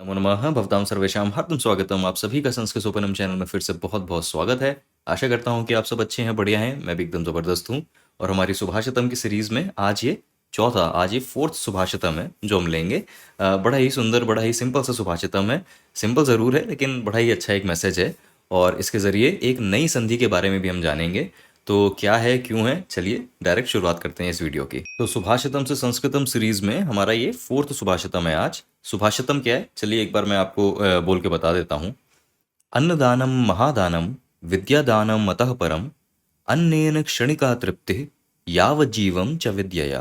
नमो नमः भवतां सर्वेषां हार्दिकं स्वागतम। आप सभी का संस्कृत सोपानम चैनल में फिर से बहुत-बहुत स्वागत है। आशा करता हूँ कि आप सब अच्छे हैं, बढ़िया हैं, मैं भी एकदम ज़बरदस्त हूँ। और हमारी सुभाषितम की सीरीज़ में आज ये 4th सुभाषितम है जो हम लेंगे। बड़ा ही सुंदर, बड़ा ही सिंपल सा सुभाषितम है। सिंपल ज़रूर है लेकिन बड़ा ही अच्छा एक मैसेज है और इसके ज़रिए एक नई संधि के बारे में भी हम जानेंगे। तो क्या है, क्यों है? चलिए डायरेक्ट शुरुआत करते हैं इस वीडियो की। तो सुभाषितम से संस्कृतम सीरीज़ में हमारा ये 4th सुभाषितम है आज। सुभाषितम क्या है? चलिए एक बार मैं आपको बोल के बता देता हूँ। अन्नदानम महादानम विद्यादानम मतः परम अन्नेन क्षणिका तृप्तिः यावज्जीवम च विद्यया।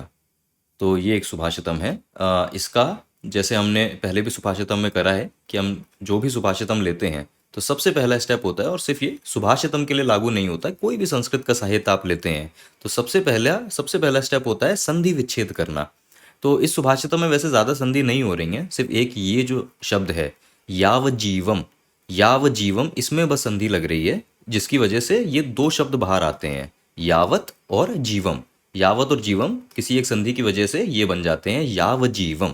तो ये एक सुभाषितम है। इसका जैसे हमने पहले भी सुभाषितम में करा है कि हम जो भी सुभाषितम लेते हैं तो सबसे पहला स्टेप होता है, और सिर्फ ये सुभाषितम के लिए लागू नहीं होता है, कोई भी संस्कृत का साहित्य आप लेते हैं तो सबसे पहला स्टेप होता है संधि विच्छेद करना। तो इस सुभाषितम में वैसे ज़्यादा संधि नहीं हो रही हैं, सिर्फ एक ये जो शब्द है यावजीवम, यावजीवम इसमें बस संधि लग रही है, जिसकी वजह से ये दो शब्द बाहर आते हैं, यावत और जीवम। यावत और जीवम किसी एक संधि की वजह से ये बन जाते हैं यावजीवम।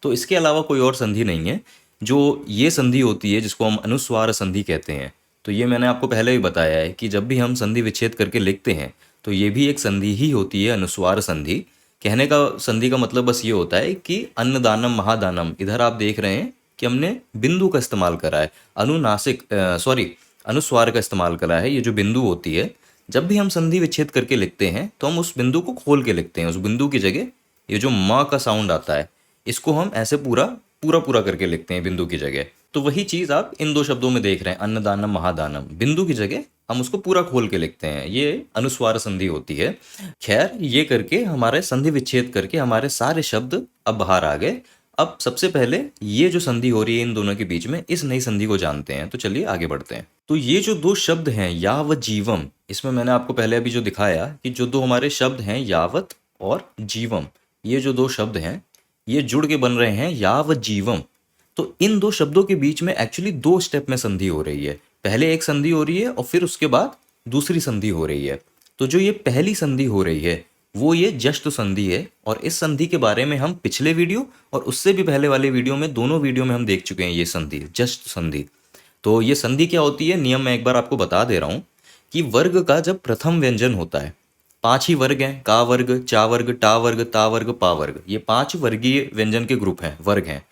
तो इसके अलावा कोई और संधि नहीं है। जो ये संधि होती है जिसको हम अनुस्वार संधि कहते हैं, तो ये मैंने आपको पहले भी बताया है कि जब भी हम संधि विच्छेद करके लिखते हैं तो ये भी एक संधि ही होती है, अनुस्वार संधि। कहने का संधि का मतलब बस ये होता है कि अन्नदानम महादानम, इधर आप देख रहे हैं कि हमने बिंदु का इस्तेमाल करा है, अनुस्वार का इस्तेमाल करा है। ये जो बिंदु होती है, जब भी हम संधि विच्छेद करके लिखते हैं तो हम उस बिंदु को खोल के लिखते हैं। उस बिंदु की जगह ये जो म का साउंड आता है, इसको हम ऐसे पूरा पूरा पूरा करके लिखते हैं बिंदु की जगह। तो वही चीज़ आप इन दो शब्दों में देख रहे हैं, अन्नदानम महादानम, बिंदु की जगह हम उसको पूरा खोल के लिखते हैं, ये अनुस्वार संधि होती है। खैर, ये करके हमारे संधि विच्छेद करके हमारे सारे शब्द अब बाहर आ गए। अब सबसे पहले ये जो संधि हो रही है इन दोनों के बीच में, इस नई संधि को जानते हैं। तो चलिए आगे बढ़ते हैं। तो ये जो दो शब्द हैं यावत जीवम, इसमें मैंने आपको पहले अभी जो दिखाया कि जो दो हमारे शब्द हैं यावत और जीवम, ये जो दो शब्द हैं ये जुड़ के बन रहे हैं यावत जीवम। तो इन दो शब्दों के बीच में एक्चुअली दो स्टेप में संधि हो रही है। पहले एक संधि हो रही है और फिर उसके बाद दूसरी संधि हो रही है। तो जो ये पहली संधि हो रही है वो ये जश्तु संधि है, और इस संधि के बारे में हम पिछले वीडियो और उससे भी पहले वाले वीडियो में, दोनों वीडियो में हम देख चुके हैं ये संधि, जश्तु संधि। तो ये संधि क्या होती है, नियम मैं एक बार आपको बता दे रहा हूँ कि वर्ग का जब प्रथम व्यंजन होता है, 5 ही वर्ग हैं, का वर्ग, चा वर्ग, टा वर्ग, ता वर्ग, पा वर्ग, ये 5 वर्गीय व्यंजन के ग्रुप हैं, वर्ग हैं।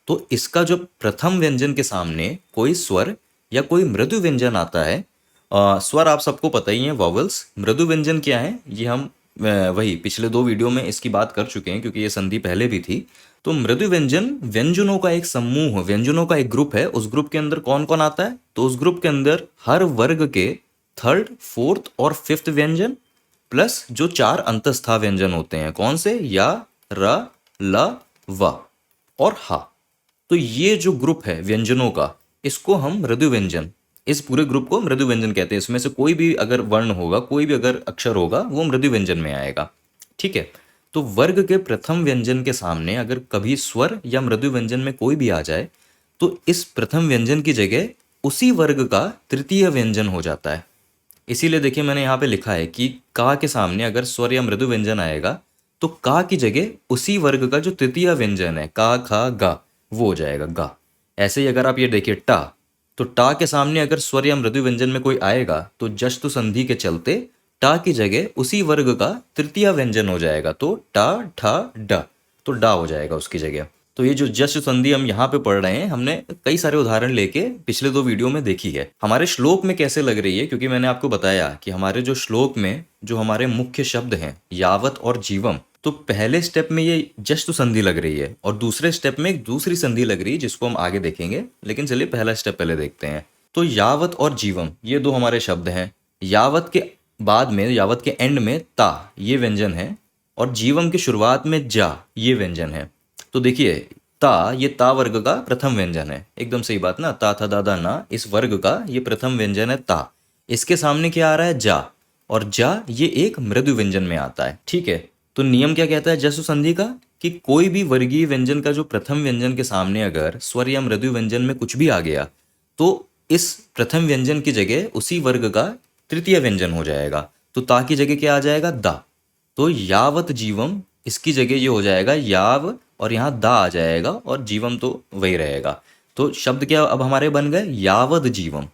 तो इसका जो प्रथम व्यंजन के सामने कोई स्वर या कोई मृदु व्यंजन आता है, स्वर आप सबको पता ही है, वॉवल्स। मृदु व्यंजन क्या है ये हम वही पिछले 2 वीडियो में इसकी बात कर चुके हैं क्योंकि ये संधि पहले भी थी। तो मृदु व्यंजन व्यंजनों का एक समूह, व्यंजनों का एक ग्रुप है। उस ग्रुप के अंदर कौन कौन आता है? तो उस ग्रुप के अंदर हर वर्ग के 3rd, 4th और 5th व्यंजन प्लस जो 4 अंतस्था व्यंजन होते हैं, कौन से? या, र, ल, व और हा। तो ये जो ग्रुप है व्यंजनों का, इसको हम मृदु व्यंजन, इस पूरे ग्रुप को मृदु व्यंजन कहते हैं। इसमें से कोई भी अगर वर्ण होगा, कोई भी अगर अक्षर होगा, वो मृदु व्यंजन में आएगा। ठीक है। तो वर्ग के प्रथम व्यंजन के सामने अगर कभी स्वर या मृदु व्यंजन में कोई भी आ जाए तो इस प्रथम व्यंजन की जगह उसी वर्ग का तृतीय व्यंजन हो जाता है। इसीलिए देखिए मैंने यहाँ पे लिखा है कि का के सामने अगर स्वर या मृदु व्यंजन आएगा तो का की जगह उसी वर्ग का जो तृतीय व्यंजन है, का, खा, गा, वो हो जाएगा गा। ऐसे ही अगर आप ये देखिए टा, तो टा के सामने अगर स्वर या मृदु व्यंजन में कोई आएगा तो जश्तु संधि के चलते टा की जगह उसी वर्ग का तृतीय व्यंजन हो जाएगा, तो टा, ठा, डा, तो डा हो जाएगा उसकी जगह। तो ये जो जश्न संधि हम यहाँ पे पढ़ रहे हैं, हमने कई सारे उदाहरण लेके पिछले 2 वीडियो में देखी है। हमारे श्लोक में कैसे लग रही है, क्योंकि मैंने आपको बताया कि हमारे जो श्लोक में जो हमारे मुख्य शब्द हैं यावत और जीवम, तो पहले स्टेप में ये जश्न संधि लग रही है और दूसरे स्टेप में एक दूसरी संधि लग रही है जिसको हम आगे देखेंगे। लेकिन चलिए पहला स्टेप पहले देखते हैं। तो यावत और जीवम ये दो हमारे शब्द हैं। यावत के बाद में, यावत के एंड में ता ये व्यंजन है, और जीवम की शुरुआत में जा ये व्यंजन है। तो देखिए ता, ये ता वर्ग का प्रथम व्यंजन है, एकदम सही बात ना, ता था दादा ना, इस वर्ग का ये प्रथम व्यंजन है ता। इसके सामने क्या आ रहा है? जा, और जा ये एक मृदु व्यंजन में आता है। ठीक है। तो नियम क्या कहता है जश्न संधि का, कि कोई भी वर्गीय व्यंजन का जो प्रथम व्यंजन के सामने अगर स्वर या मृदु व्यंजन में कुछ भी आ गया तो इस प्रथम व्यंजन की जगह उसी वर्ग का तृतीय व्यंजन हो जाएगा। तो ता की जगह क्या आ जाएगा? दा। तो यावत जीवम, इसकी जगह ये हो जाएगा याव, और यहाँ दा आ जाएगा और जीवम तो वही रहेगा। तो शब्द क्या अब हमारे बन गए, यावद जीवम।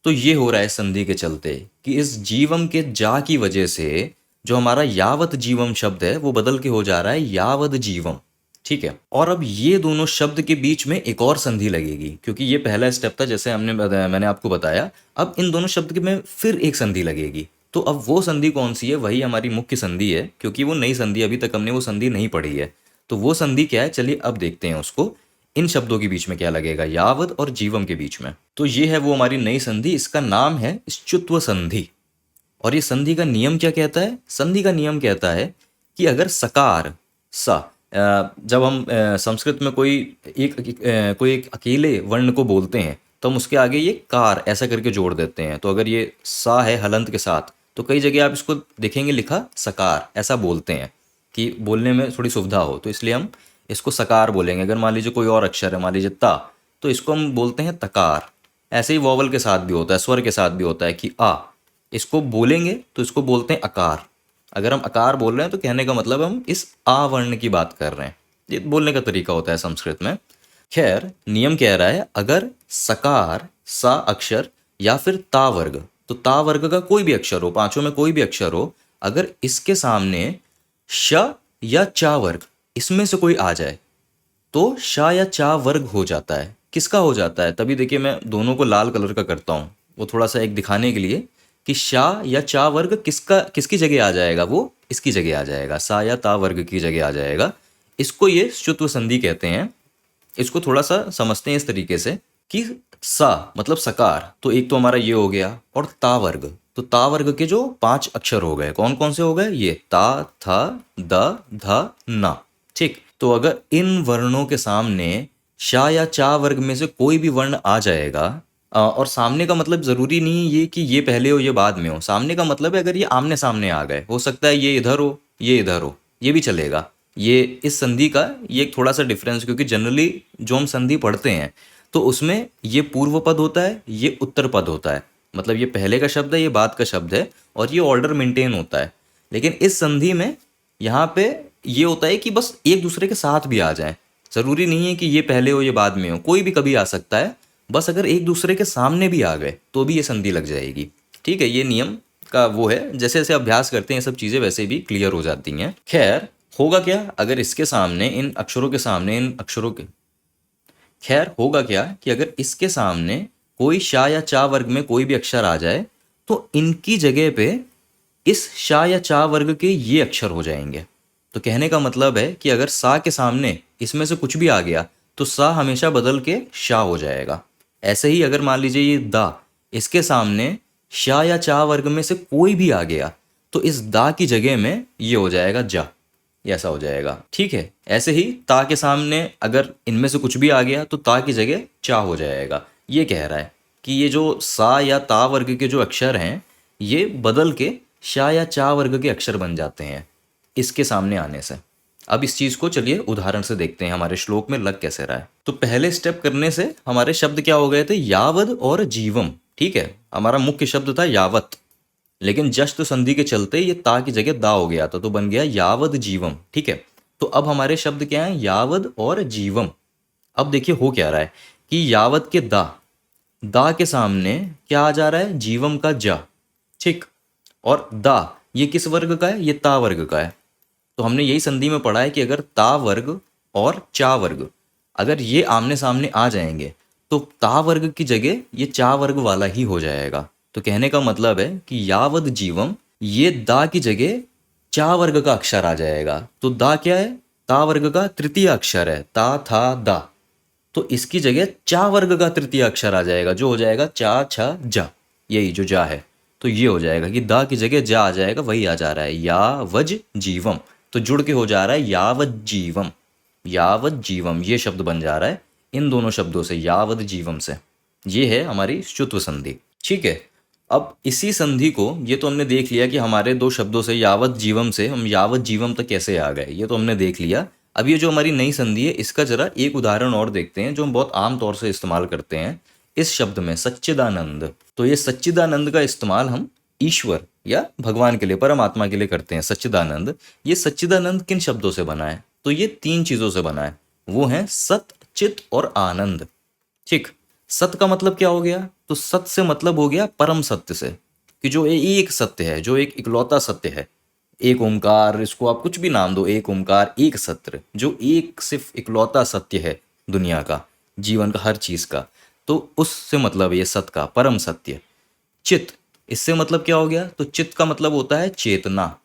तो ये हो रहा है संधि के चलते कि इस जीवम के जा की वजह से जो हमारा यावत जीवम शब्द है वो बदल के हो जा रहा है यावद जीवम। ठीक है, और अब ये दोनों शब्द के बीच में एक और संधि लगेगी, क्योंकि ये पहला स्टेप था जैसे मैंने आपको बताया। अब इन दोनों शब्द के में फिर एक संधि लगेगी। तो अब वो संधि कौन सी है, वही हमारी मुख्य संधि है, क्योंकि वो नई संधि, अभी तक हमने वो संधि नहीं पढ़ी है। तो वो संधि क्या है, चलिए अब देखते हैं उसको। इन शब्दों के बीच में क्या लगेगा, यावद और जीवम के बीच में। तो ये है वो हमारी नई संधि, इसका नाम है च्युत्व संधि। और ये संधि का नियम क्या कहता है, संधि का नियम कहता है कि अगर सकार सा, जब हम संस्कृत में कोई एक अकेले वर्ण को बोलते हैं तो हम उसके आगे ये कार ऐसा करके जोड़ देते हैं। तो अगर ये सा है हलंत के साथ, तो कई जगह आप इसको देखेंगे लिखा सकार, ऐसा बोलते हैं कि बोलने में थोड़ी सुविधा हो, तो इसलिए हम इसको सकार बोलेंगे। अगर मान लीजिए कोई और अक्षर है, मान लीजिए ता, तो इसको हम बोलते हैं तकार। ऐसे ही वॉवल के साथ भी होता है, स्वर के साथ भी होता है कि आ, इसको बोलेंगे तो इसको बोलते हैं अकार। अगर हम अकार बोल रहे हैं तो कहने का मतलब हम इस आ वर्ण की बात कर रहे हैं। ये बोलने का तरीका होता है संस्कृत में। खैर, नियम कह रहा है अगर सकार सा अक्षर या फिर ता वर्ग, तो ता वर्ग का कोई भी अक्षर हो, पांचों में कोई भी अक्षर हो, अगर इसके सामने श या चा वर्ग इसमें से कोई आ जाए तो शा या चा वर्ग हो जाता है। किसका हो जाता है, तभी देखिए मैं दोनों को लाल कलर का करता हूँ, वो थोड़ा सा एक दिखाने के लिए कि शा या चा वर्ग किसकी जगह आ जाएगा, वो इसकी जगह आ जाएगा, सा या ता वर्ग की जगह आ जाएगा। इसको ये च्युत्व संधि कहते हैं। इसको थोड़ा सा समझते हैं इस तरीके से कि सा मतलब सकार, तो एक तो हमारा ये हो गया, और ता वर्ग, तो ता वर्ग के जो 5 अक्षर हो गए, कौन कौन से हो गए, ये ता था द ध ना। ठीक, तो अगर इन वर्णों के सामने शा या चा वर्ग में से कोई भी वर्ण आ जाएगा, और सामने का मतलब जरूरी नहीं है ये कि ये पहले हो ये बाद में हो, सामने का मतलब है अगर ये आमने सामने आ गए, हो सकता है ये इधर हो ये इधर हो, ये भी चलेगा। ये इस संधि का ये एक थोड़ा सा डिफरेंस, क्योंकि जनरली जो हम संधि पढ़ते हैं तो उसमें ये पूर्व पद होता है, ये उत्तर पद होता है, मतलब ये पहले का शब्द है ये बाद का शब्द है, और ये ऑर्डर मेंटेन होता है। लेकिन इस संधि में यहाँ पे ये होता है कि बस एक दूसरे के साथ भी आ जाए, जरूरी नहीं है कि ये पहले हो ये बाद में हो, कोई भी कभी आ सकता है, बस अगर एक दूसरे के सामने भी आ गए तो भी ये संधि लग जाएगी। ठीक है, ये नियम का वो है, जैसे जैसे अभ्यास करते हैं सब चीज़ें वैसे भी क्लियर हो जाती हैं। खैर, होगा क्या अगर इसके सामने, इन अक्षरों के सामने, इन अक्षरों के, खैर होगा क्या कि अगर इसके सामने कोई शा या चा वर्ग में कोई भी अक्षर आ जाए तो इनकी जगह पे इस शा या चा वर्ग के ये अक्षर हो जाएंगे। तो कहने का मतलब है कि अगर सा के सामने इसमें से कुछ भी आ गया तो सा हमेशा बदल के शा हो जाएगा। ऐसे ही अगर मान लीजिए ये दा, इसके सामने शा या चा वर्ग में से कोई भी आ गया तो इस दा की जगह में ये हो जाएगा जा, ये ऐसा हो जाएगा। ठीक है, ऐसे ही ता के सामने अगर इनमें से कुछ भी आ गया तो ता की जगह चा हो जाएगा। ये कह रहा है कि ये जो सा या ता वर्ग के जो अक्षर हैं ये बदल के शा या चा वर्ग के अक्षर बन जाते हैं इसके सामने आने से। अब इस चीज को चलिए उदाहरण से देखते हैं हमारे श्लोक में लग कैसे रहा है। तो पहले स्टेप करने से हमारे शब्द क्या हो गए थे, यावद और जीवम। ठीक है, हमारा मुख्य शब्द था यावत, लेकिन जश्त संधि के चलते ये ता की जगह दा हो गया था तो बन गया यावद जीवम। ठीक है, तो अब हमारे शब्द क्या है, यावद और जीवम। अब देखिए हो क्या रहा है कि यावद के दा, दा के सामने क्या आ जा रहा है, जीवम का जा। ठीक, और दा ये किस वर्ग का है, ये ता वर्ग का है। तो हमने यही संधि में पढ़ा है कि अगर ता वर्ग और चा वर्ग अगर ये आमने सामने आ जाएंगे तो ता वर्ग की जगह ये चा वर्ग वाला ही हो जाएगा। तो कहने का मतलब है कि यावद जीवम, ये दा की जगह चा वर्ग का अक्षर आ जाएगा। तो दा क्या है, ता वर्ग का तृतीय अक्षर है, ता था दा, तो इसकी जगह चा वर्ग का तृतीय अक्षर आ जाएगा जो हो जाएगा चा छ जा, यही जो जा है। तो ये हो जाएगा कि दा की जगह जा आ जाएगा, वही आ जा रहा है या वज जीवम, तो जुड़ के हो जा रहा है यावत जीवम। यावत जीवम ये शब्द बन जा रहा है इन दोनों शब्दों से, यावत जीवम से। ये है हमारी च्युत्व संधि। ठीक है, अब इसी संधि को, ये तो हमने देख लिया कि हमारे दो शब्दों से यावत जीवम से हम यावत जीवम तक कैसे आ गए, ये तो हमने देख लिया। अब ये जो हमारी नई संधि है इसका जरा एक उदाहरण और देखते हैं जो हम बहुत आम तौर से इस्तेमाल करते हैं इस शब्द में, सच्चिदानंद। तो ये सच्चिदानंद का इस्तेमाल हम ईश्वर या भगवान के लिए, परमात्मा के लिए करते हैं, सच्चिदानंद। ये सच्चिदानंद किन शब्दों से बना है, तो ये 3 चीजों से बना है, वो है सत, चित और आनंद। ठीक। सत का मतलब क्या हो गया? तो सत से मतलब हो गया परम सत्य से, कि जो एक सत्य है, जो एक इकलौता सत्य है। एक ओंकार, इसको आप कुछ भी नाम दो, एक ओंकार, एक सत्य, जो एक सिर्फ इकलौता सत्य है दुनिया का, जीवन का, हर चीज का। तो उससे मतलब है ये सत का परम सत्य। चित, इससे मतलब क्या हो गया? तो चित का मतलब होता है चेतना।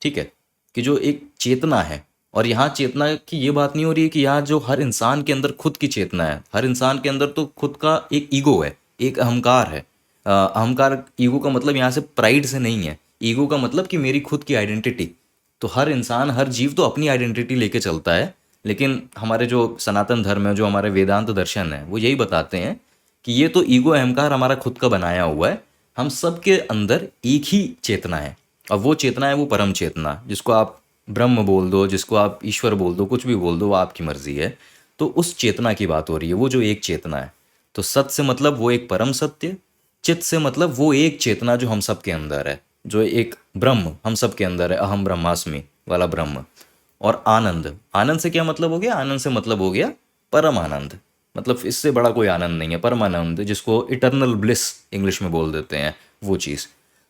ठीक है, कि जो एक चेतना है। और यहाँ चेतना की ये बात नहीं हो रही है कि यहाँ जो हर इंसान के अंदर खुद की चेतना है, हर इंसान के अंदर तो खुद का एक ईगो है, एक अहंकार है। अहंकार, ईगो का मतलब यहाँ से प्राइड से नहीं है, ईगो का मतलब कि मेरी खुद की आइडेंटिटी। तो हर इंसान, हर जीव तो अपनी आइडेंटिटी लेके चलता है, लेकिन हमारे जो सनातन धर्म है, जो हमारे वेदांत दर्शन है, वो यही बताते हैं कि ये तो ईगो अहंकार हमारा खुद का बनाया हुआ है। हम सबके अंदर एक ही चेतना है, और वो चेतना है वो परम चेतना, जिसको आप ब्रह्म बोल दो, जिसको आप ईश्वर बोल दो, कुछ भी बोल दो, वो आपकी मर्जी है। तो उस चेतना की बात हो रही है, वो जो एक चेतना है। तो सत से मतलब वो एक परम सत्य, चित से मतलब वो एक चेतना जो हम सब के अंदर है, जो एक ब्रह्म हम सब के अंदर है, अहम ब्रह्मास्मि वाला ब्रह्म। और आनंद, आनंद से क्या मतलब हो गया? आनंद से मतलब हो गया परम आनंद। मतलब इससे बड़ा कोई आनंद नहीं है, परम आनंद, जिसको इटर्नल ब्लिस इंग्लिश में बोल देते हैं, वो चीज़।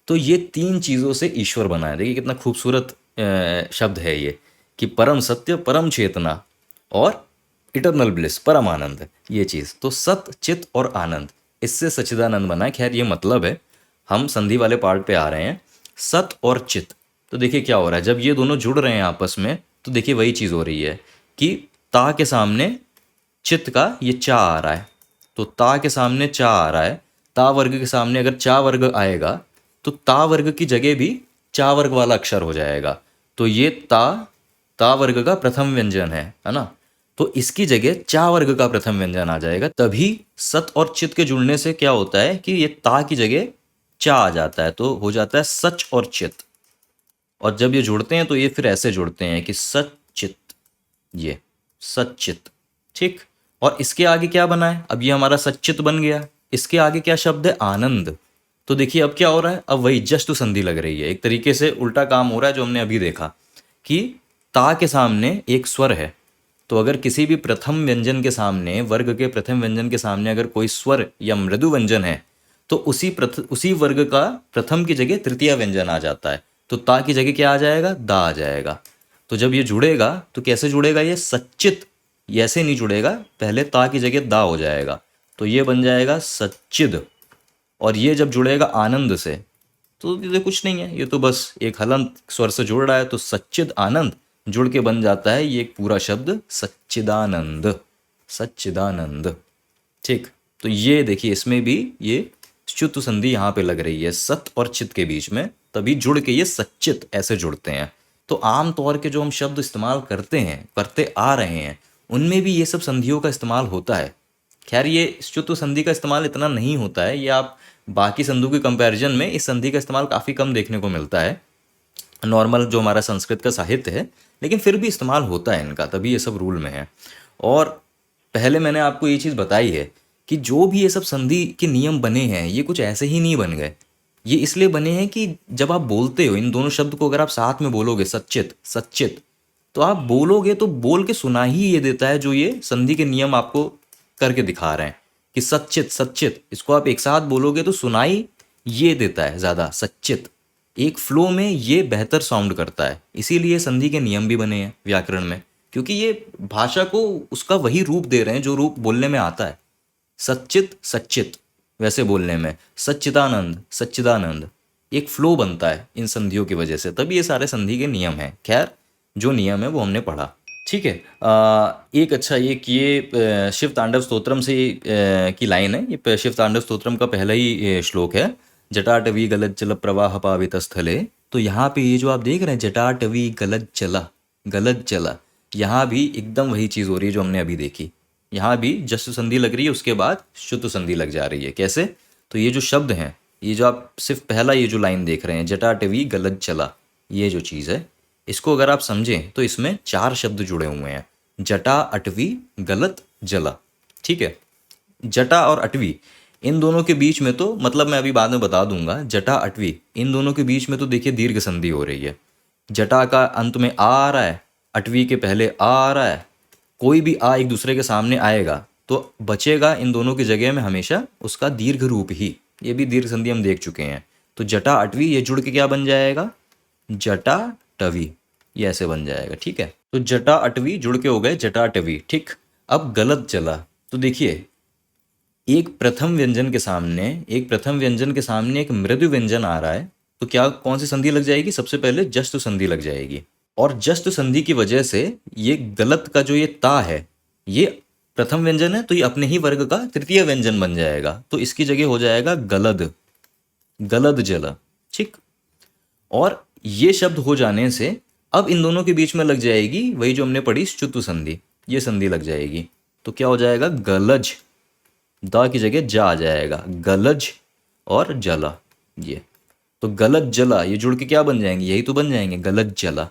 तो ये तीन चीज़ों से ईश्वर बना है। देखिए कितना खूबसूरत शब्द है ये, कि परम सत्य, परम चेतना, और इटर्नल ब्लिस, परम आनंद, ये चीज़। तो सत, चित और आनंद, इससे सच्चिदानंद बना है। खैर ये मतलब है। हम संधि वाले पार्ट पे आ रहे हैं, सत और चित। तो देखिए क्या हो रहा है, जब ये दोनों जुड़ रहे हैं आपस में, तो देखिए वही चीज़ हो रही है कि ता के सामने चित्त का ये चा आ रहा है, तो ता के सामने चा आ रहा है। ता वर्ग के सामने अगर चा वर्ग आएगा, तो ता वर्ग की जगह भी चा वर्ग वाला अक्षर हो जाएगा। तो ये ता, ता वर्ग का प्रथम व्यंजन है ना। तो इसकी जगह चा वर्ग का प्रथम व्यंजन आ जाएगा। तभी सत और चित के जुड़ने से क्या होता है कि ये ता की जगह चा आ जाता है, तो हो जाता है सच और चित। और जब ये जुड़ते हैं तो ये फिर ऐसे जुड़ते हैं कि सच्चित, ये सच्चित। ठीक। और इसके आगे क्या बना है? अब ये हमारा सच्चित बन गया। इसके आगे क्या शब्द है? आनंद। तो देखिए अब क्या हो रहा है, अब वही जस्ट संधि लग रही है, एक तरीके से उल्टा काम हो रहा है जो हमने अभी देखा, कि ता के सामने एक स्वर है। तो अगर किसी भी प्रथम व्यंजन के सामने, वर्ग के प्रथम व्यंजन के सामने अगर कोई स्वर या मृदु व्यंजन है, तो उसी वर्ग का प्रथम की जगह तृतीय व्यंजन आ जाता है। तो ता की जगह क्या आ जाएगा? दा आ जाएगा। तो जब ये जुड़ेगा तो कैसे जुड़ेगा? ये सच्चित, ये ऐसे नहीं जुड़ेगा, पहले ता की जगह दा हो जाएगा, तो ये बन जाएगा सच्चिद। और ये जब जुड़ेगा आनंद से, तो ये कुछ नहीं है, ये तो बस एक हलंत स्वर से जुड़ रहा है, तो सच्चिद आनंद जुड़ के बन जाता है ये एक पूरा शब्द सच्चिदानंद, सच्चिदानंद। ठीक। तो ये देखिए इसमें भी ये च्युत संधि यहाँ पे लग रही है सत और चित के बीच में, तभी जुड़ के ये सच्चित ऐसे जुड़ते हैं। तो आम तौर के जो हम शब्द इस्तेमाल करते हैं, करते आ रहे हैं, उनमें भी ये सब संधियों का इस्तेमाल होता है। खैर ये च्युत संधि का इस्तेमाल इतना नहीं होता है, ये आप बाकी संधियों के कंपैरिजन में इस संधि का इस्तेमाल काफ़ी कम देखने को मिलता है, नॉर्मल जो हमारा संस्कृत का साहित्य है, लेकिन फिर भी इस्तेमाल होता है इनका, तभी ये सब रूल में है। और पहले मैंने आपको ये चीज़ बताई है कि जो भी ये सब संधि के नियम बने हैं, ये कुछ ऐसे ही नहीं बन गए। ये इसलिए बने हैं कि जब आप बोलते हो इन दोनों शब्द को, अगर आप साथ में बोलोगे सच्चित सच्चित, तो आप बोलोगे तो बोल के सुना ही ये देता है जो ये संधि के नियम आपको करके दिखा रहे हैं, कि सच्चित सच्चित, इसको आप एक साथ बोलोगे तो सुनाई ये देता है ज़्यादा, सच्चित। एक फ्लो में ये बेहतर साउंड करता है, इसीलिए संधि के नियम भी बने हैं व्याकरण में, क्योंकि ये भाषा को उसका वही रूप दे रहे हैं जो रूप बोलने में आता है। सच्चित सच्चित वैसे बोलने में, सच्चिदानंद सच्चिदानंद, एक फ्लो बनता है इन संधियों की वजह से, तभी ये सारे संधि के नियम हैं। खैर जो नियम है वो हमने पढ़ा। ठीक है। एक अच्छा एक ये शिव तांडव स्तोत्रम से की लाइन है, ये शिव तांडव स्तोत्रम का पहला ही श्लोक है, जटाटवी गलत जल प्रवाह पावित स्थले। तो यहाँ पे ये जो आप देख रहे हैं जटाटवी गलत जला, गलत जला, यहाँ भी एकदम वही चीज़ हो रही है जो हमने अभी देखी। यहाँ भी जस्ट संधि लग रही है, उसके बाद शुद्ध संधि लग जा रही है। कैसे? तो ये जो शब्द हैं, ये जो आप सिर्फ पहला ये जो लाइन देख रहे हैं जटाटवी गलत जला, ये जो चीज़ है, इसको अगर आप समझें तो इसमें 4 शब्द जुड़े हुए हैं, जटा अटवी गलत जला। ठीक है। जटा और अटवी इन दोनों के बीच में तो मतलब मैं अभी बाद में बता दूंगा, जटा अटवी इन दोनों के बीच में तो देखिए दीर्घ संधि हो रही है। जटा का अंत में आ रहा है, अटवी के पहले आ रहा है। कोई भी आ एक दूसरे के सामने आएगा तो बचेगा इन दोनों की जगह में हमेशा उसका दीर्घ रूप ही। ये भी दीर्घ संधि हम देख चुके हैं। तो जटा अटवी ये जुड़ के क्या बन जाएगा, जटा टवी, ये ऐसे बन जाएगा। ठीक है, तो जटा अटवी जुड़ के हो गए जटा टवी। ठीक, अब गलत जला। तो देखिए एक प्रथम व्यंजन के सामने एक मृदु व्यंजन आ रहा है, तो क्या कौन सी संधि लग जाएगी, सबसे पहले जस्तु संधि लग जाएगी। और जस्तु संधि की वजह से ये गलत का जो ये ता है, ये प्रथम व्यंजन है तो ये अपने ही वर्ग का तृतीय व्यंजन बन जाएगा, तो इसकी जगह हो जाएगा गलद, गलद जल। ठीक, और ये शब्द हो जाने से अब इन दोनों के बीच में लग जाएगी वही जो हमने पढ़ी च्युतु संधि, ये संधि लग जाएगी। तो क्या हो जाएगा, गलज, दा की जगह जा आ जाएगा, गलज और जला। ये तो गलत जला ये जुड़ के क्या बन जाएंगे, यही तो बन जाएंगे गलत जला,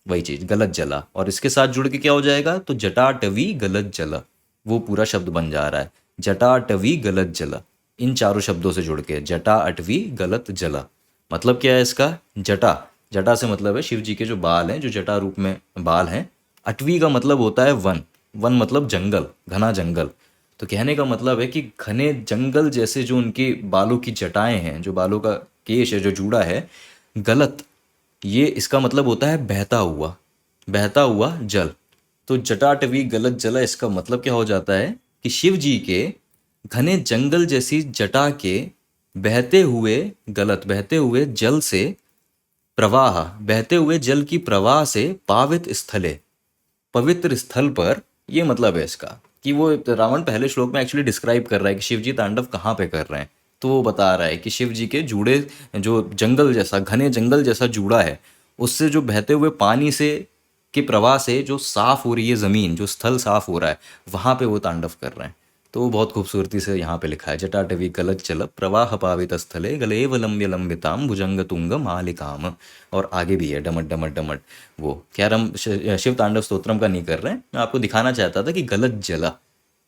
वही चीज गलत जला। और इसके साथ जुड़ के क्या हो जाएगा, तो जटाटवी गलत जला, वो पूरा शब्द बन जा रहा है, जटाटवी गलत जला। इन चारों शब्दों से जुड़ के जटा अटवी गलत जला। मतलब क्या है इसका, जटा, जटा से मतलब है शिव जी के जो बाल हैं, जो जटा रूप में बाल हैं। अटवी का मतलब होता है वन, वन मतलब जंगल, घना जंगल। तो कहने का मतलब है कि घने जंगल जैसे जो उनके बालों की जटाएं हैं, जो बालों का केश है, जो जूड़ा है, गलत, ये इसका मतलब होता है बहता हुआ, बहता हुआ जल। तो जटाटवी गलत जला, इसका मतलब क्या हो जाता है कि शिव जी के घने जंगल जैसी जटा के बहते हुए, गलत बहते हुए जल से, प्रवाह बहते हुए जल की प्रवाह से पावित स्थले, पवित्र स्थल पर, ये मतलब है इसका कि वो रावण पहले श्लोक में एक्चुअली डिस्क्राइब कर रहा है कि शिव जी तांडव कहाँ पे कर रहे हैं। तो वो बता रहा है कि शिव जी के जूड़े, जो जंगल जैसा, घने जंगल जैसा जूड़ा है, उससे जो बहते हुए पानी से के प्रवाह से जो साफ हो रही है ज़मीन, जो स्थल साफ हो रहा है, वहाँ पे वो तांडव कर रहे हैं। तो वो बहुत खूबसूरती से यहाँ पे लिखा है, जटाटवी गलत चल प्रवाह पावित स्थले गलेव लंब्य लंबिताम भुजंग तुंग मालिकाम। और आगे भी है डमट डमट डमट। वो खैर हम शिव तांडव स्तोत्रम का नहीं कर रहे हैं, मैं आपको दिखाना चाहता था कि गलत जला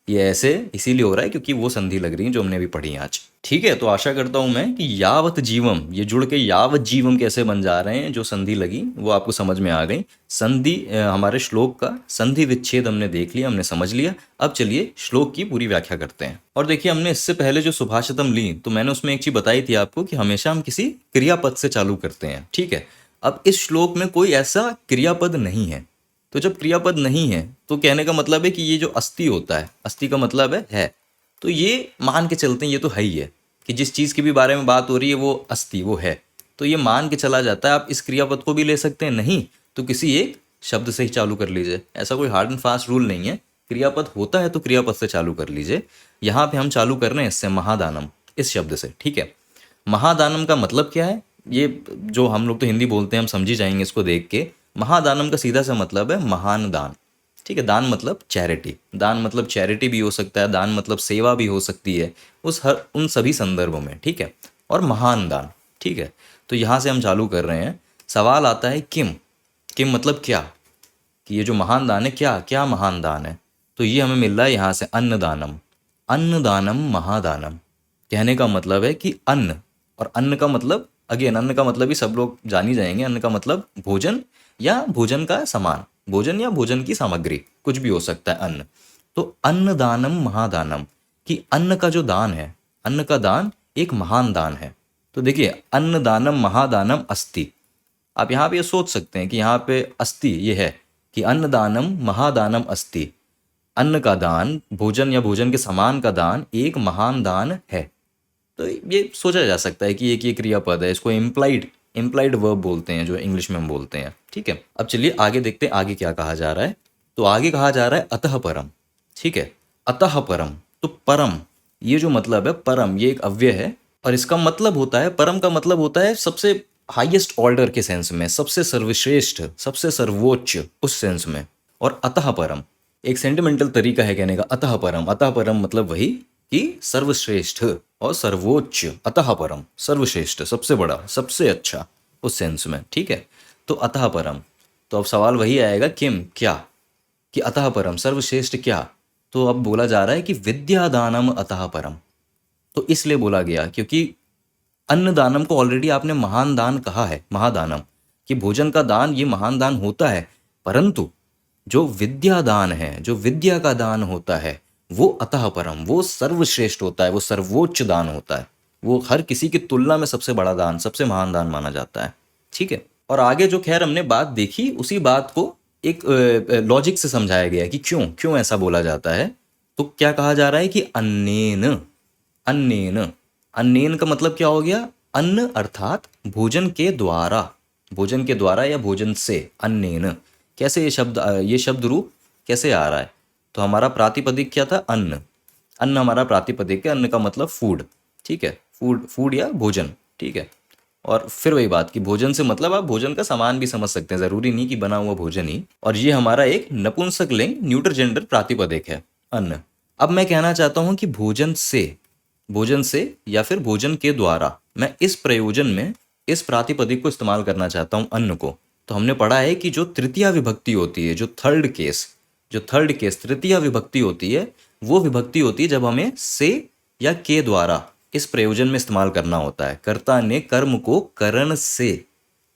ये ऐसे इसीलिए हो रहा है क्योंकि वो संधि लग रही है जो हमने अभी पढ़ी आज। ठीक है, तो आशा करता हूं मैं कि यावत जीवम, ये जुड़ के यावत जीवम कैसे बन जा रहे हैं, जो संधि लगी वो आपको समझ में आ गई। संधि हमारे श्लोक का संधि विच्छेद हमने देख लिया, हमने समझ लिया। अब चलिए श्लोक की पूरी व्याख्या करते हैं। और देखिए हमने इससे पहले जो सुभाषितम ली, तो मैंने उसमें एक चीज बताई थी आपको कि हमेशा हम किसी क्रियापद से चालू करते हैं। ठीक है, अब इस श्लोक में कोई ऐसा क्रियापद नहीं है। तो जब क्रियापद नहीं है तो कहने का मतलब है कि ये जो अस्ति होता है, अस्ति का मतलब है, तो ये मान के चलते हैं, ये तो है ही है कि जिस चीज़ के भी बारे में बात हो रही है वो अस्ति, वो है, तो ये मान के चला जाता है। आप इस क्रियापद को भी ले सकते हैं, नहीं तो किसी एक शब्द से ही चालू कर लीजिए, ऐसा कोई हार्ड एंड फास्ट रूल नहीं है। क्रियापद होता है तो क्रियापद से चालू कर लीजिए। यहाँ पे हम चालू कर रहे हैं इससे, महादानम, इस शब्द से। ठीक है, महादानम का मतलब क्या है, ये जो हम लोग तो हिंदी बोलते हैं, हम समझी जाएंगे इसको देख के। महादानम का सीधा सा मतलब है महान दान। ठीक है, दान मतलब चैरिटी, दान मतलब चैरिटी भी हो सकता है, दान मतलब सेवा भी हो सकती है, उन सभी संदर्भों में। ठीक है, और महान दान। ठीक है, तो यहाँ से हम चालू कर रहे हैं। सवाल आता है किम, किम मतलब क्या, कि ये जो महान दान है क्या क्या महान दान है। तो ये हमें मिल रहा है यहाँ से अन्नदानम, अन्नदानम महादानम। कहने का मतलब है कि अन्न, और अन्न का मतलब अगेन, अन्न का मतलब भी सब लोग जान ही जाएंगे, अन्न का मतलब भोजन या भोजन का सामान, भोजन या भोजन की सामग्री, कुछ भी हो सकता है अन्न। तो अन्नदानम महादानम, कि अन्न का जो दान है, अन्न का दान एक महान दान है। तो देखिए अन्नदानम महादानम अस्ति, आप यहाँ पे ये सोच सकते हैं कि यहाँ पे अस्ति ये है कि अन्नदानम महादानम अस्ति, अन्न का दान, भोजन या भोजन के समान का दान एक महान दान है। तो ये सोचा जा सकता है कि एक ये क्रियापद है, इसको इम्प्लाइड वर्ब बोलते हैं, जो इंग्लिश में हम बोलते हैं। ठीक है, अब चलिए आगे देखते हैं आगे क्या कहा जा रहा है। तो आगे कहा जा रहा है अतः परम। ठीक है, अतः परम, तो परम ये जो मतलब है, परम ये एक अव्यय है, और इसका मतलब होता है, परम का मतलब होता है सबसे हाईएस्ट ऑर्डर के सेंस में, सबसे सर्वश्रेष्ठ, सबसे सर्वोच्च, उस सेंस में। और अतः परम एक सेंटिमेंटल तरीका है कहने का, अतः परम, अतः परम मतलब वही कि सर्वश्रेष्ठ और सर्वोच्च, अतः परम सर्वश्रेष्ठ, सबसे बड़ा, सबसे अच्छा, उस सेंस में। ठीक है, तो अतः परम, तो अब सवाल वही आएगा किम क्या, कि अतः परम सर्वश्रेष्ठ क्या। तो अब बोला जा रहा है कि विद्यादानम अतः परम। तो इसलिए बोला गया क्योंकि अन्नदानम को ऑलरेडी आपने महान दान कहा है, महादानम, कि भोजन का दान ये महान दान होता है, परंतु जो विद्या दान है, जो विद्या का दान होता है, वो अतः परम, वो सर्वश्रेष्ठ होता है, वो सर्वोच्च दान होता है, वो हर किसी की तुलना में सबसे बड़ा दान, सबसे महान दान माना जाता है। ठीक है। और आगे जो खैर हमने बात देखी, उसी बात को एक लॉजिक से समझाया गया कि क्यों क्यों ऐसा बोला जाता है। तो क्या कहा जा रहा है कि अन्नेन, अन्नेन, अन्नेन का मतलब क्या हो गया? अन्न अर्थात भोजन के द्वारा, भोजन के द्वारा या भोजन से, अन्नेन। कैसे ये शब्द रूप कैसे आ रहा है? तो हमारा प्रातिपदिक क्या था? अन्न। अन्न हमारा प्रातिपदिक है, अन्न का मतलब फूड। ठीक है, फूड, फूड या भोजन। ठीक है। और फिर वही बात कि भोजन से मतलब आप भोजन का सामान भी समझ सकते हैं, ज़रूरी नहीं कि बना हुआ भोजन ही। और ये हमारा एक नपुंसक लिंग न्यूटर जेंडर प्रातिपदिक है, अन्न। अब मैं कहना चाहता हूं कि भोजन से, भोजन से या फिर भोजन के द्वारा, मैं इस प्रयोजन में इस प्रातिपदिक को इस्तेमाल करना चाहता हूं, अन्न को। तो हमने पढ़ा है कि जो तृतीया विभक्ति होती है, जो थर्ड केस, जो थर्ड केस तृतीया विभक्ति होती है, वो विभक्ति होती है जब हमें से या के द्वारा इस प्रयोजन में इस्तेमाल करना होता है। कर्ता ने कर्म को करण से,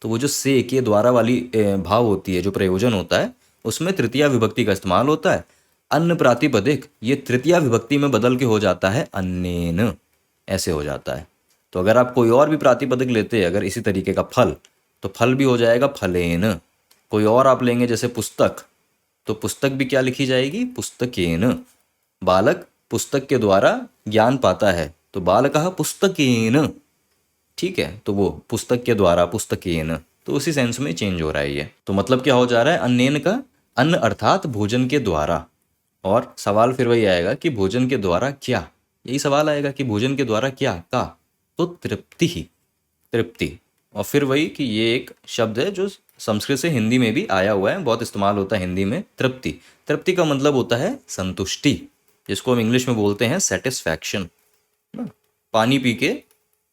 तो वो जो से के द्वारा वाली भाव होती है, जो प्रयोजन होता है, उसमें तृतीया विभक्ति का इस्तेमाल होता है। अन्न प्रातिपदिक ये तृतीया विभक्ति में बदल के हो जाता है अन्नेन, ऐसे हो जाता है। तो अगर आप कोई और भी प्रातिपदिक लेते हैं, अगर इसी तरीके का फल, तो फल भी हो जाएगा फलेन। कोई और आप लेंगे जैसे पुस्तक, तो पुस्तक भी क्या लिखी जाएगी? पुस्तकेन। बालक पुस्तक के द्वारा ज्ञान पाता है, तो बालकः पुस्तकेन। ठीक है, तो वो पुस्तक के द्वारा, पुस्तकेन, तो उसी सेंस में चेंज हो रहा है ये। तो मतलब क्या हो जा रहा है? अन्नेन का अन्न अर्थात भोजन के द्वारा। और सवाल फिर वही आएगा कि भोजन के द्वारा क्या? यही सवाल आएगा कि भोजन के द्वारा क्या का? तो तृप्ति ही, तृप्ति। और फिर वही कि ये एक शब्द है जो संस्कृत से हिंदी में भी आया हुआ है, बहुत इस्तेमाल होता है हिंदी में, तृप्ति। तृप्ति का मतलब होता है संतुष्टि, जिसको हम इंग्लिश में बोलते हैं सेटिस्फैक्शन। पानी पी के,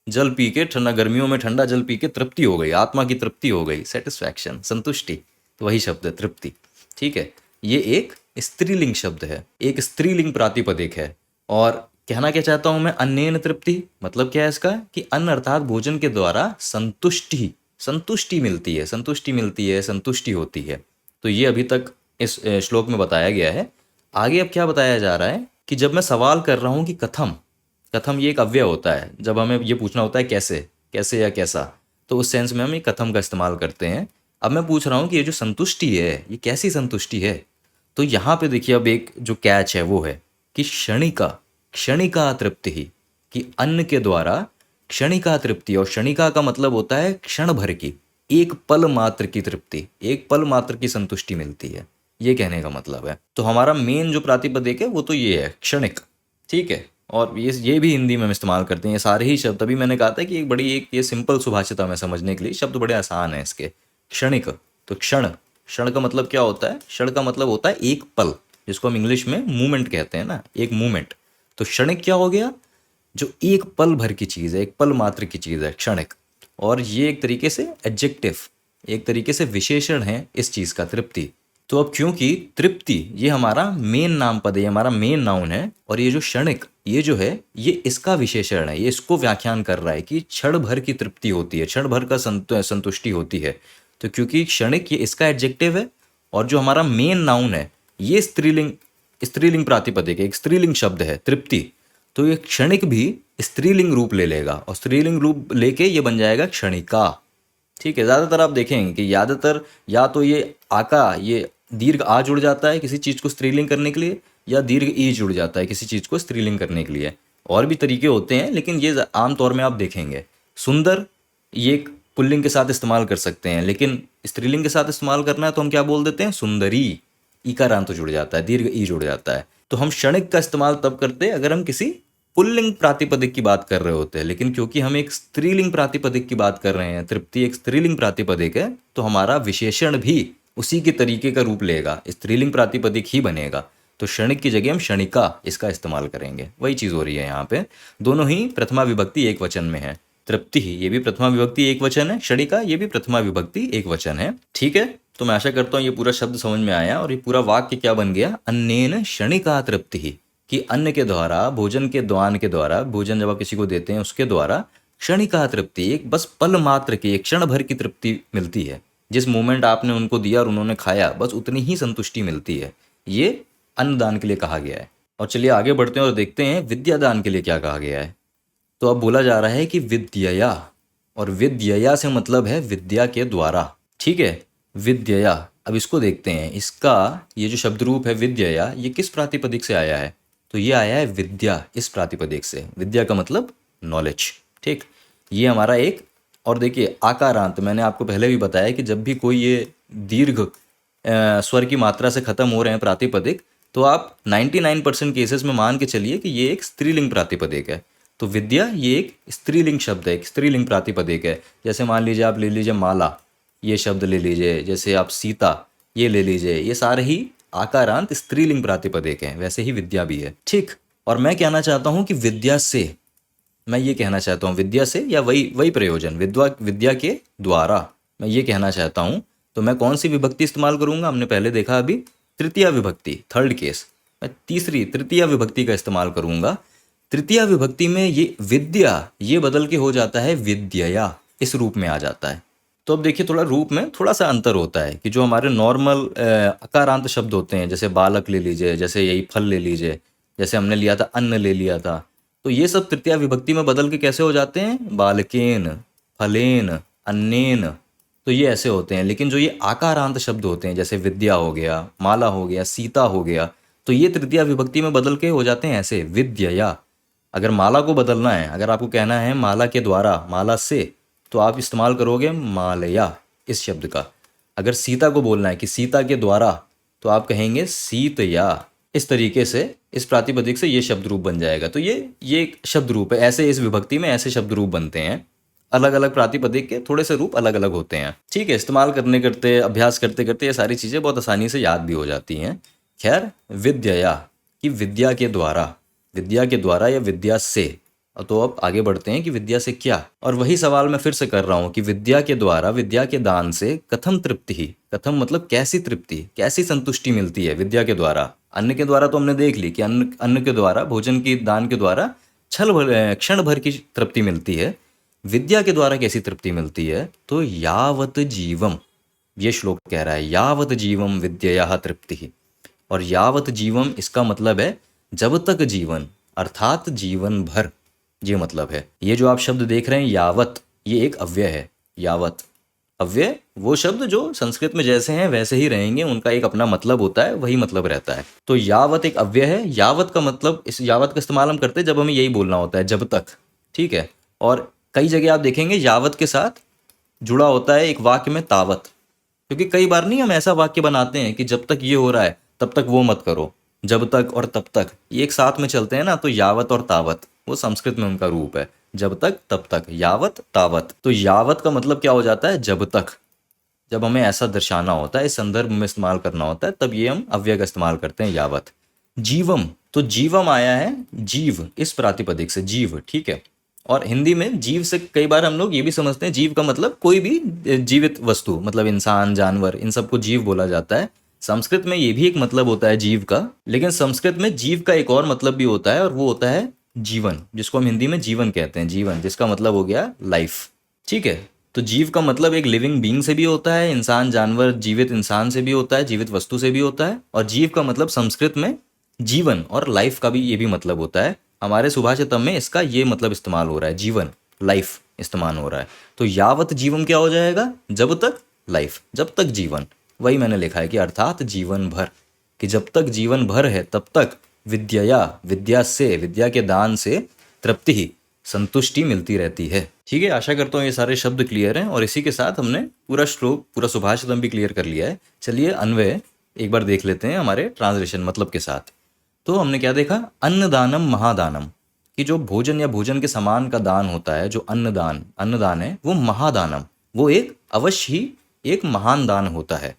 जल पी के, ठंडा गर्मियों में ठंडा जल पी के तृप्ति हो गई, आत्मा की तृप्ति हो गई, सेटिस्फैक्शन, संतुष्टि। तो वही शब्द है तृप्ति। ठीक है। ये एक स्त्रीलिंग शब्द है, एक स्त्रीलिंग प्रातिपदिक है। और कहना क्या चाहता हूं मैं? अन्नेन तृप्ति मतलब क्या है इसका? कि अन्न अर्थात भोजन के द्वारा संतुष्टि, संतुष्टि मिलती है, संतुष्टि मिलती है, संतुष्टि होती है। तो ये अभी तक इस श्लोक में बताया गया है। आगे अब क्या बताया जा रहा है कि जब मैं सवाल कर रहा हूं कि कथम, कथम ये एक अव्यय होता है, जब हमें ये पूछना होता है कैसे, कैसे या कैसा, तो उस सेंस में हम ये कथम का इस्तेमाल करते हैं। अब मैं पूछ रहा हूँ कि ये जो संतुष्टि है, ये कैसी संतुष्टि है? तो यहाँ पे देखिए, अब एक जो कैच है वो है कि क्षणिका, क्षणिका तृप्ति ही, कि अन्न के द्वारा क्षणिका तृप्ति। और क्षणिका का मतलब होता है क्षण भर की, एक पल मात्र की तृप्ति, एक पल मात्र की संतुष्टि मिलती है, ये कहने का मतलब है। तो हमारा मेन जो प्रातिपदिक है वो तो ये है, क्षणिक। ठीक है। और ये भी हिंदी में हम इस्तेमाल करते हैं, ये सारे ही शब्द। अभी मैंने कहा था कि एक बड़ी एक ये सिंपल सुभाषिता में समझने के लिए शब्द बड़े आसान है इसके। क्षणिक, तो क्षण, क्षण का मतलब क्या होता है? क्षण का मतलब होता है एक पल, जिसको हम इंग्लिश में मूवमेंट कहते हैं ना, एक मूवमेंट। तो क्षणिक क्या हो गया? जो एक पल भर की चीज़ है, एक पल मात्र की चीज़ है, क्षणिक। और ये एक तरीके से एडजेक्टिव, एक तरीके से विशेषण है इस चीज़ का, तृप्ति। तो अब क्योंकि तृप्ति ये हमारा मेन नाम पद है, हमारा मेन नाउन है, और ये जो क्षणिक ये जो है ये इसका विशेषण है, ये इसको व्याख्यान कर रहा है कि क्षण भर की तृप्ति होती है, क्षण भर का संतुष्टि होती है। तो क्योंकि क्षणिक ये इसका एडजेक्टिव है, और जो हमारा मेन नाउन है ये स्त्रीलिंग, स्त्रीलिंग प्रातिपदिक है, एक स्त्रीलिंग शब्द है तृप्ति। तो ये क्षणिक भी स्त्रीलिंग रूप ले लेगा, और स्त्रीलिंग रूप लेके ये बन जाएगा क्षणिका। ठीक है। ज़्यादातर आप देखेंगे कि ज़्यादातर या तो ये आका, ये दीर्घ आ जुड़ जाता है किसी चीज़ को स्त्रीलिंग करने के लिए, या दीर्घ ई जुड़ जाता है किसी चीज़ को स्त्रीलिंग करने के लिए। और भी तरीके होते हैं, लेकिन ये आमतौर में आप देखेंगे। सुंदर ये एक पुल्लिंग के साथ इस्तेमाल कर सकते हैं, लेकिन स्त्रीलिंग के साथ इस्तेमाल करना है तो हम क्या बोल देते हैं? सुंदरी। ईकारांत तो जुड़ जाता है, दीर्घ ई जुड़ जाता है। तो हम क्षणिक का इस्तेमाल तब करते हैं अगर हम किसी पुल्लिंग प्रातिपदिक की बात कर रहे होते हैं, लेकिन क्योंकि हम एक स्त्रीलिंग प्रातिपदिक की बात कर रहे हैं, तृप्ति एक स्त्रीलिंग प्रातिपदिक है, तो हमारा विशेषण भी उसी के तरीके का रूप लेगा, स्त्रीलिंग प्रातिपदिक ही बनेगा। तो क्षणिक की जगह हम क्षणिका इसका इस्तेमाल करेंगे। वही चीज़ हो रही है यहाँ पे। दोनों ही प्रथमा विभक्ति एक वचन में है। तृप्ति ही ये भी प्रथमा विभक्ति एक वचन है, क्षणिका ये भी प्रथमा विभक्ति एक वचन है। ठीक है। तो मैं आशा करता हूँ ये पूरा शब्द समझ में आया, और ये पूरा वाक्य क्या बन गया? अन्नेन क्षणिका तृप्ति ही, कि अन्न के द्वारा, भोजन के द्वान के द्वारा, भोजन जब आप किसी को देते हैं उसके द्वारा क्षणिका तृप्ति, एक बस पल मात्र की, एक क्षण भर की तृप्ति मिलती है। जिस मोमेंट आपने उनको दिया और उन्होंने खाया, बस उतनी ही संतुष्टि मिलती है। ये अन्नदान के लिए कहा गया है। और चलिए आगे बढ़ते हैं और देखते हैं विद्यादान के लिए क्या कहा गया है। तो अब बोला जा रहा है कि विद्यया, और विद्यया से मतलब है विद्या के द्वारा। ठीक है, विद्यया। अब इसको देखते हैं, इसका ये जो शब्द रूप है विद्यया, ये किस प्रातिपदिक से आया है? तो ये आया है विद्या इस प्रातिपदिक से। विद्या का मतलब नॉलेज। ठीक, ये हमारा एक। और देखिए आकारांत, मैंने आपको पहले भी बताया कि जब भी कोई ये दीर्घ स्वर की मात्रा से खत्म हो रहे हैं प्रातिपदिक, तो आप 99% केसेस में मान के चलिए कि ये एक स्त्रीलिंग प्रातिपदिक है। तो विद्या ये एक स्त्रीलिंग शब्द है, एक स्त्रीलिंग प्रातिपदिक है। जैसे मान लीजिए आप ले लीजिए माला, ये शब्द ले लीजिए, जैसे आप सीता ये ले लीजिए, ये सारे ही आकारांत स्त्रीलिंग प्रातिपदिक हैं। वैसे ही विद्या भी है। ठीक, और मैं कहना चाहता हूँ कि विद्या से, मैं ये कहना चाहता हूँ विद्या से, या वही वही प्रयोजन विद्या के द्वारा मैं ये कहना चाहता हूँ। तो मैं कौन सी विभक्ति इस्तेमाल करूंगा? हमने पहले देखा अभी तृतीया विभक्ति, थर्ड केस। मैं तीसरी तृतीया विभक्ति का इस्तेमाल करूंगा। तृतीया विभक्ति में ये विद्या ये बदल के हो जाता है विद्यया, इस रूप में आ जाता है। तो अब देखिए थोड़ा रूप में थोड़ा सा अंतर होता है कि जो हमारे नॉर्मल अकारांत शब्द होते हैं, जैसे बालक ले लीजिए, जैसे यही फल ले लीजिए, जैसे हमने लिया था अन्न ले लिया था, तो ये सब तृतीया विभक्ति में बदल के कैसे हो जाते हैं? बालकेन, फलेन, अन्नेन। तो ये ऐसे होते हैं। लेकिन जो ये आकारांत शब्द होते हैं, जैसे विद्या हो गया, माला हो गया, सीता हो गया, तो ये तृतीया विभक्ति में बदल के हो जाते हैं ऐसे विद्यया। अगर माला को बदलना है, अगर आपको कहना है माला के द्वारा, माला से, तो आप इस्तेमाल करोगे मालया इस शब्द का। अगर सीता को बोलना है कि सीता के द्वारा, तो आप कहेंगे सीतया। इस तरीके से इस प्रातिपदिक से ये शब्द रूप बन जाएगा। तो ये एक शब्द रूप है। ऐसे इस विभक्ति में ऐसे शब्द रूप बनते हैं। अलग अलग प्रातिपदिक के थोड़े से रूप अलग अलग होते हैं। ठीक है, इस्तेमाल करने करते, अभ्यास करते करते ये सारी चीज़ें बहुत आसानी से याद भी हो जाती हैं। खैर, विद्यया कि विद्या के द्वारा, विद्या के द्वारा या विद्या से। तो अब आगे बढ़ते हैं कि विद्या से क्या। और वही सवाल मैं फिर से कर रहा हूँ कि विद्या के द्वारा, विद्या के दान से कथम तृप्ति ही, कथम मतलब कैसी तृप्ति, कैसी संतुष्टि मिलती है विद्या के द्वारा। अन्न के द्वारा तो हमने देख ली कि अन्न के द्वारा, भोजन की दान के द्वारा क्षण भर की तृप्ति मिलती है। विद्या के द्वारा कैसी तृप्ति मिलती है? तो यावत जीवम, ये श्लोक कह रहा है यावत जीवम विद्यया तृप्ति। और यावत जीवम इसका मतलब है जब तक जीवन, अर्थात जीवन भर, ये मतलब है। ये जो आप शब्द देख रहे हैं यावत, ये एक अव्यय है। यावत अव्यय, वो शब्द जो संस्कृत में जैसे हैं वैसे ही रहेंगे, उनका एक अपना मतलब होता है, वही मतलब रहता है। तो यावत एक अव्यय है। यावत का मतलब, इस यावत का इस्तेमाल हम करते हैं जब हमें यही बोलना होता है, जब तक। ठीक है, और कई जगह आप देखेंगे यावत के साथ जुड़ा होता है एक वाक्य में तावत। क्योंकि कई बार नहीं हम ऐसा वाक्य बनाते हैं कि जब तक ये हो रहा है तब तक वो मत करो, जब तक और तब तक ये एक साथ में चलते हैं ना। तो यावत और तावत वो संस्कृत में उनका रूप है, जब तक तब तक, यावत तावत। तो यावत का मतलब क्या हो जाता है? जब तक। जब हमें ऐसा दर्शाना होता है, इस संदर्भ में इस्तेमाल करना होता है, तब ये हम अव्यय का इस्तेमाल करते हैं यावत। जीवम, तो जीवम आया है जीव इस प्रातिपदिक से, जीव। ठीक है, और हिंदी में जीव से कई बार हम लोग ये भी समझते हैं, जीव का मतलब कोई भी जीवित वस्तु, मतलब इंसान, जानवर, इन सबको जीव बोला जाता है। संस्कृत में ये भी एक मतलब होता है जीव का, लेकिन संस्कृत में जीव का एक और मतलब भी होता है, और वो होता है जीवन, जिसको हम हिंदी में जीवन कहते हैं। जीवन जिसका मतलब हो गया लाइफ। ठीक है, तो जीव का मतलब एक लिविंग बीइंग से भी होता है, इंसान, जानवर, जीवित इंसान से भी होता है, जीवित वस्तु से भी होता है। और जीव का मतलब संस्कृत में जीवन और लाइफ का भी ये भी मतलब होता है। हमारे सुभाषितम में इसका ये मतलब इस्तेमाल हो रहा है, जीवन, लाइफ इस्तेमाल हो रहा है। तो यावत जीवन क्या हो जाएगा? जब तक लाइफ, जब तक जीवन। वही मैंने लिखा है कि अर्थात जीवन भर, कि जब तक जीवन भर है तब तक विद्यया, विद्या से, विद्या के दान से तृप्ति ही, संतुष्टि मिलती रहती है। ठीक है, आशा करता हूँ ये सारे शब्द क्लियर हैं, और इसी के साथ हमने पूरा श्लोक, पूरा सुभाषितम भी क्लियर कर लिया है। चलिए अन्वय एक बार देख लेते हैं हमारे ट्रांसलेशन मतलब के साथ। तो हमने क्या देखा? अन्नदानम महादानम, कि जो भोजन या भोजन के समान का दान होता है, जो अन्नदान है, वो महादानम, वो एक अवश्य ही एक महान दान होता है।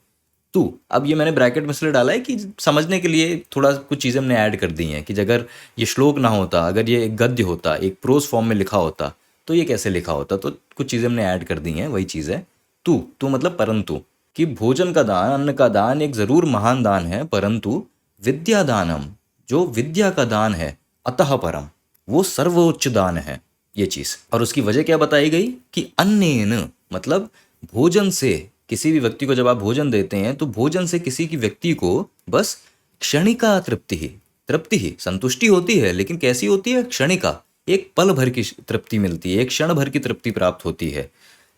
तू, अब ये मैंने ब्रैकेट में इसलिए डाला है कि समझने के लिए थोड़ा कुछ चीज़ें हमने ऐड कर दी हैं, कि अगर ये श्लोक ना होता, अगर ये एक गद्य होता, एक प्रोज फॉर्म में लिखा होता, तो ये कैसे लिखा होता। तो कुछ चीज़ें हमने ऐड कर दी हैं। वही चीज़ है तू मतलब परंतु, कि भोजन का दान, अन्न का दान एक ज़रूर महान दान है, परंतु विद्यादानम, जो विद्या का दान है, अतः परम, वो सर्वोच्च दान है, ये चीज़। और उसकी वजह क्या बताई गई कि अन्नेन मतलब भोजन से, किसी भी व्यक्ति को जब आप भोजन देते हैं तो भोजन से किसी की व्यक्ति को बस क्षणिका तृप्ति ही, तृप्ति ही, संतुष्टि होती है, लेकिन कैसी होती है? क्षणिका, एक पल भर की तृप्ति मिलती है, एक क्षण भर की तृप्ति प्राप्त होती है।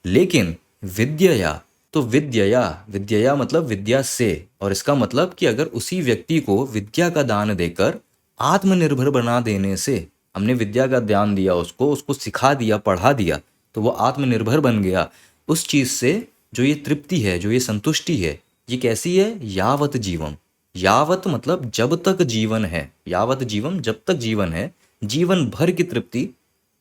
लेकिन विद्यया, तो विद्यया, विद्यया मतलब विद्या से, और इसका मतलब कि अगर उसी व्यक्ति को विद्या का दान देकर आत्मनिर्भर बना देने से, हमने विद्या का दान दिया उसको, उसको सिखा दिया, पढ़ा दिया, तो वो आत्मनिर्भर बन गया उस चीज से। जो ये तृप्ति है, जो ये संतुष्टि है, ये कैसी है? यावत जीवम। यावत मतलब जब तक जीवन है, यावत जीवम, जब तक जीवन है, जीवन भर की तृप्ति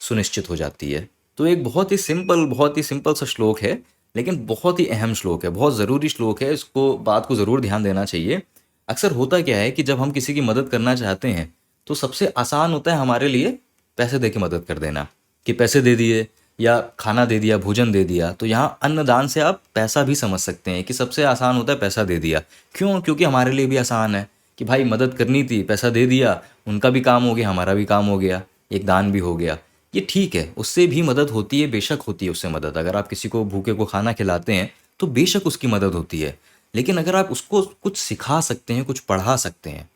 सुनिश्चित हो जाती है। तो एक बहुत ही सिंपल सा श्लोक है, लेकिन बहुत ही अहम श्लोक है, बहुत ज़रूरी श्लोक है, इसको बात को ज़रूर ध्यान देना चाहिए। अक्सर होता क्या है कि जब हम किसी की मदद करना चाहते हैं तो सबसे आसान होता है हमारे लिए पैसे दे के मदद कर देना, कि पैसे दे दिए या खाना दे दिया, भोजन दे दिया। तो यहाँ अन्नदान से आप पैसा भी समझ सकते हैं कि सबसे आसान होता है पैसा दे दिया। क्यों? क्योंकि हमारे लिए भी आसान है कि भाई मदद करनी थी, पैसा दे दिया, उनका भी काम हो गया, हमारा भी काम हो गया, एक दान भी हो गया। ये ठीक है, उससे भी मदद होती है, बेशक होती है उससे मदद। अगर आप किसी को भूखे को खाना खिलाते हैं तो बेशक उसकी मदद होती है। लेकिन अगर आप उसको कुछ सिखा सकते हैं, कुछ पढ़ा सकते हैं,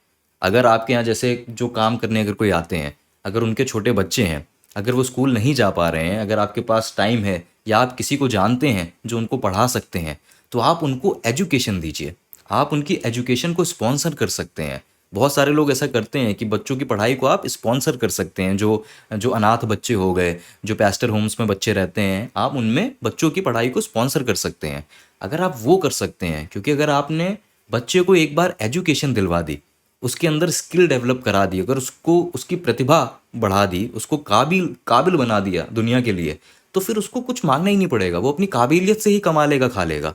अगर आपके यहाँ जैसे जो काम करने अगर कोई आते हैं, अगर उनके छोटे बच्चे हैं, अगर वो स्कूल नहीं जा पा रहे हैं, अगर आपके पास टाइम है या आप किसी को जानते हैं जो उनको पढ़ा सकते हैं, तो आप उनको एजुकेशन दीजिए, आप उनकी एजुकेशन को स्पॉन्सर कर सकते हैं। बहुत सारे लोग ऐसा करते हैं कि बच्चों की पढ़ाई को आप स्पॉन्सर कर सकते हैं। जो जो अनाथ बच्चे हो गए, जो पैस्टर होम्स में बच्चे रहते हैं, आप उनमें बच्चों की पढ़ाई को स्पॉन्सर कर सकते हैं। अगर आप वो कर सकते हैं, क्योंकि अगर आपने बच्चे को एक बार एजुकेशन दिलवा दी, उसके अंदर स्किल डेवलप करा दी, अगर उसको उसकी प्रतिभा बढ़ा दी, उसको काबिल काबिल बना दिया दुनिया के लिए, तो फिर उसको कुछ मांगना ही नहीं पड़ेगा, वो अपनी काबिलियत से ही कमा लेगा, खा लेगा।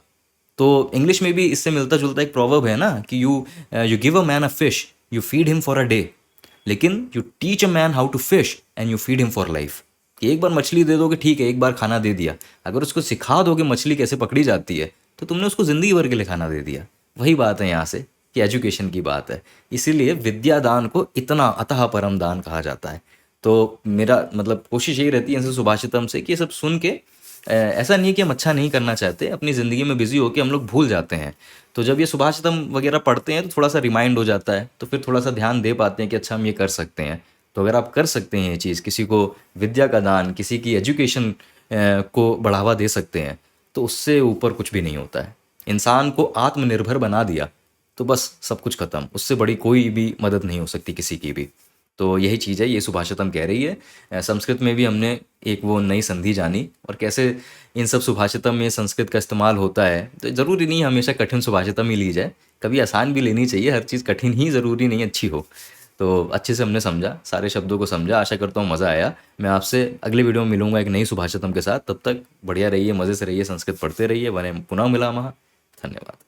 तो इंग्लिश में भी इससे मिलता जुलता एक प्रोवर्ब है ना कि you give a man a fish, you feed him for a day, लेकिन you teach a man how to fish and you feed him for life. कि एक बार मछली दे दोगे, ठीक है, एक बार खाना दे दिया, अगर उसको सिखा दोगे मछली कैसे पकड़ी जाती है, तो तुमने उसको ज़िंदगी भर के लिए खाना दे दिया। वही बात है यहाँ से कि एजुकेशन की बात है। इसीलिए विद्यादान को इतना अतः परम दान कहा जाता है। तो मेरा मतलब कोशिश यही रहती है इनसे सुभाषितम से कि ये सब सुन के ऐसा नहीं है कि हम अच्छा नहीं करना चाहते, अपनी ज़िंदगी में बिजी होकर हम लोग भूल जाते हैं। तो जब ये सुभाषितम वगैरह पढ़ते हैं तो थोड़ा सा रिमाइंड हो जाता है, तो फिर थोड़ा सा ध्यान दे पाते हैं कि अच्छा हम ये कर सकते हैं। तो अगर आप कर सकते हैं ये चीज़, किसी को विद्या का दान, किसी की एजुकेशन को बढ़ावा दे सकते हैं, तो उससे ऊपर कुछ भी नहीं होता है। इंसान को आत्मनिर्भर बना दिया तो बस सब कुछ खत्म, उससे बड़ी कोई भी मदद नहीं हो सकती किसी की भी। तो यही चीज़ है, ये सुभाषितम कह रही है। संस्कृत में भी हमने एक वो नई संधि जानी, और कैसे इन सब सुभाषितम में संस्कृत का इस्तेमाल होता है। तो ज़रूरी नहीं हमेशा कठिन सुभाषितम ही ली जाए, कभी आसान भी लेनी चाहिए। हर चीज़ कठिन ही ज़रूरी नहीं अच्छी हो। तो अच्छे से हमने समझा, सारे शब्दों को समझा, आशा करता हूँ मज़ा आया। मैं आपसे अगले वीडियो में मिलूंगा एक नई सुभाषितम के साथ। तब तक बढ़िया रहिए, मज़े से रहिए, संस्कृत पढ़ते रहिए। वने पुनः मिलामः। धन्यवाद।